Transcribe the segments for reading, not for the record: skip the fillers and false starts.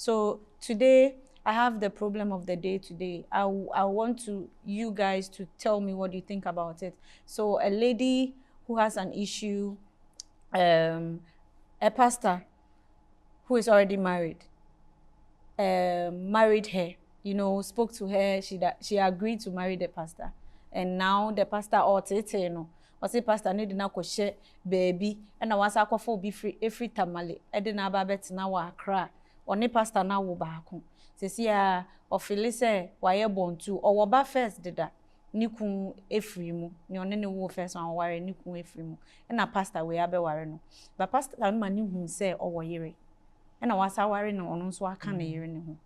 So today I have the problem of the day today. I want you guys to tell me what you think about it. So a lady who has an issue, a pastor who is already married, married her, you know, spoke to her, she agreed to marry the pastor. And now the pastor you know, or say pastor need na ko share baby and na wasa akofo be free every tamale e de na ba bet na wa akra oni pastor na wo baako sesi a ofili say waye bontu or wo ba first dida ni kun efri mu ni one ne wo first one ware ni kun efri mu e na pastor we abeware no ba pastor no ma ni hu say o wo yere e na wasa ware no ono nso aka na yere ne ho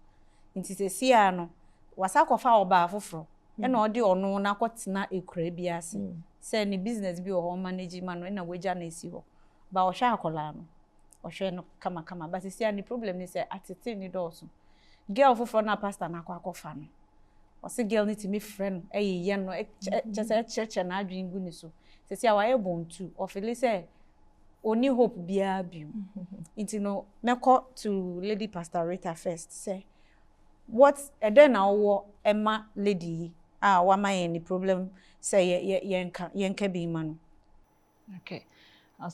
nti sesi a no wasa kofa oba afoforo e na odi ono na kwotena ekura bi ase say ni business bi o manage man no na waja na esi ho ba o hwa akola no o hwe no kama but sesi a ni problem ni say atete ni doso girl foforo na pastor na akofa no o say girl ni ti me friend ye no cheche na adwin gu ni so sesi a waye bontu o feel say oni hope bia biu nti no meko to lady pastor Rita first say what then now Emma lady wa ma any problem say yenka be man. Okay. I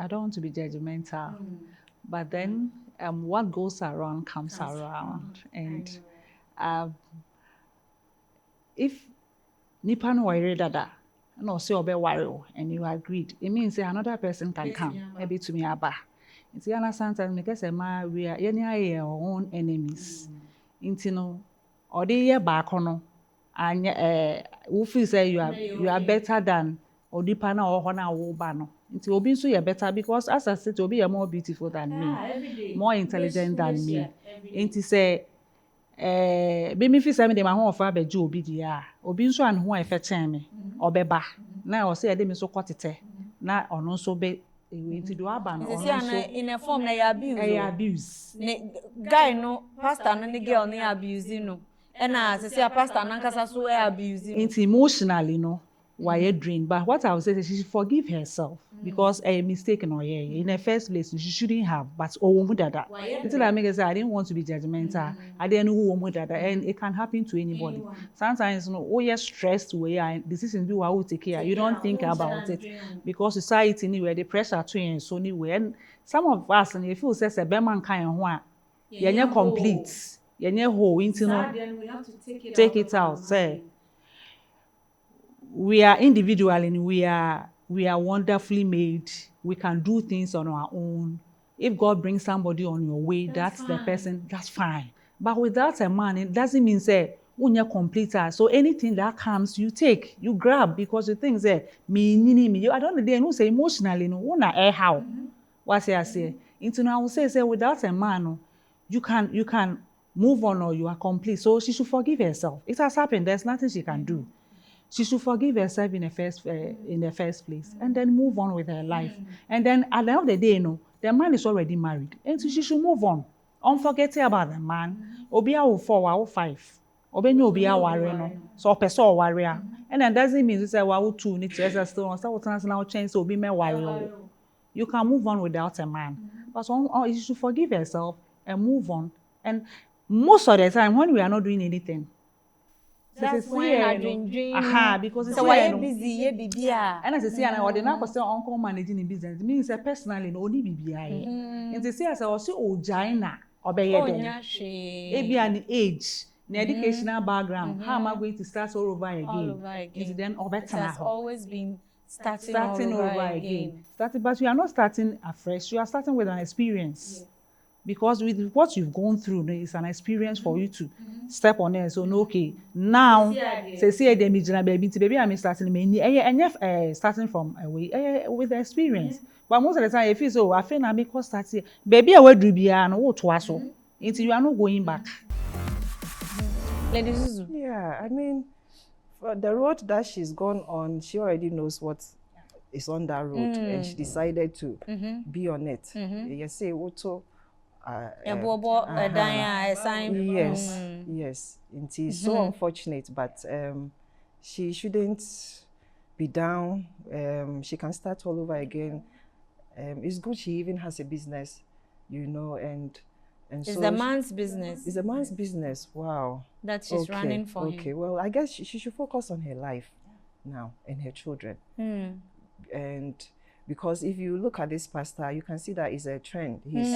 don't want to be judgmental, but then what goes around comes around. And if nipa no worry dada no say obe worry and you agreed, it means another person can come maybe to me aba. It's sometimes because we are our own enemies. Into no or the year back on and who feel say you are better than or the partner or honor wo ba no nti obi so you better because as I said obi are more beautiful than me, more intelligent than me. Nti say be me feel say me dey my home for abeju obi dia obi so an ho e fe chen me obeba na o say e dey me so kwotete na ono so be nti do aba no ono so in a form na you abuse guy no pastor no the girl no abuse no and as say pastor na nkasa so abuse nti emotionally no why drain but what I would say is she should forgive herself because a mistake no in the first place she shouldn't have but dada until I make it say I didn't want to be judgmental I didn't know dada and it can happen to anybody sometimes you're stressed where and decisions you will take care you don't think about it because society anywhere the pressure to you so anyway and some of us and if you say a man kind of you're complete you're whole into take it out say we are individual and we are wonderfully made. We can do things on our own. If God brings somebody on your way, that's the person, that's fine. But without a man, it doesn't mean say when you're complete. So anything that comes, you take, you grab because you think say me. I don't know, say emotionally, no, wanna air how. What I say? Into now I will say without a man, you can move on or you are complete. So she should forgive herself. It has happened. There's nothing she can do. She should forgive herself in the first place and then move on with her life. And then at the end of the day, the man is already married. And so she should move on. Unforgetting about the man. Obi awo 4 or 5. Obi no obi aware no. So person warrior. And then doesn't mean to say wa 2 need to still on start now change so obi me warrior. You can move on without a man. But you should forgive herself and move on. And most of the time when we are not doing anything, that's when I dream. Because it's so why busy, ye bibia. And as I say, or the now because uncle managing the business means a personally no only bibia. And to say as I was so China or be maybe an age, the educational background. How am I going to start all over again? Is then or better? It has always been starting over again. But you are not starting afresh. You are starting with an experience. Yes. Because with what you've gone through, it's an experience for you to step on it. So, okay, now, say, baby, I'm starting from away with the experience. But most of the time, if you say, I feel I make us start here, baby, I will do and what was so until you are not going back. Ladies, yeah, I mean, for the road that she's gone on, she already knows what is on that road, and she decided to be on it. You say, Oto. Yes. It is so unfortunate, but she shouldn't be down. She can start all over again. It's good she even has a business, and And It's so the man's business it's a man's business. Wow. that she's running for him. Okay, well, I guess she should focus on her life now and her children. And because if you look at this pastor, you can see that it's a trend. He's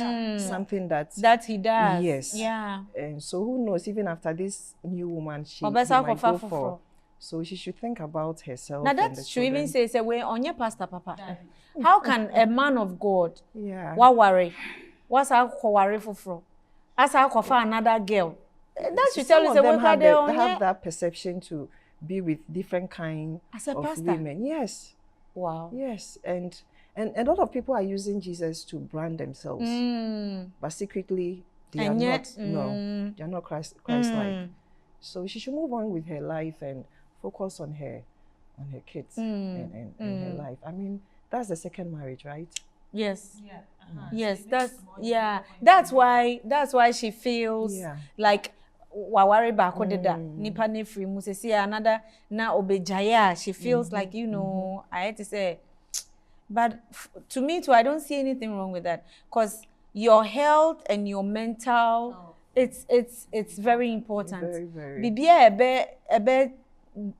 something that he does. Yes. Yeah. And so who knows, even after this new woman, he Obesa might kofa go foforo. for. So she should think about herself. Now and that the should even children. say we're on your pastor, Papa. How can a man of God Yeah. worry? What's our worry for? As I for another girl. That should tell Some you of say them we have that perception to be with different kind as a of pastor. women. Yes. Wow. Yes. And a lot of people are using Jesus to brand themselves. But secretly they And are yet, not. No, they are not Christ-like. So she should move on with her life and focus on her kids and her life. I mean, that's the second marriage, right? Yes. Yeah. Yes, that's why she feels like wawari bako deda nipa ne free mu sesi another na obejaya. She feels like, you know, I had to say, but to me too, I don't see anything wrong with that, because your health and your mental, it's very important. Very, very. Bibia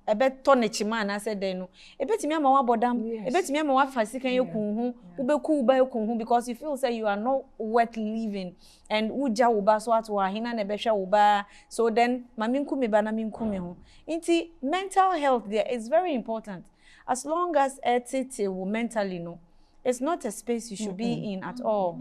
ebe tonechima na said no ebetimi ama wa bodam ebetimi ama wa fasika yekunhu ubeku uba yekunhu, because you feel say you are not worth living and uja uba so at wa hina na behwe uba, so then maminku me ba na minku me ho nti mental health there is very important. As long as mentally, no, it's not a space you should be in at all.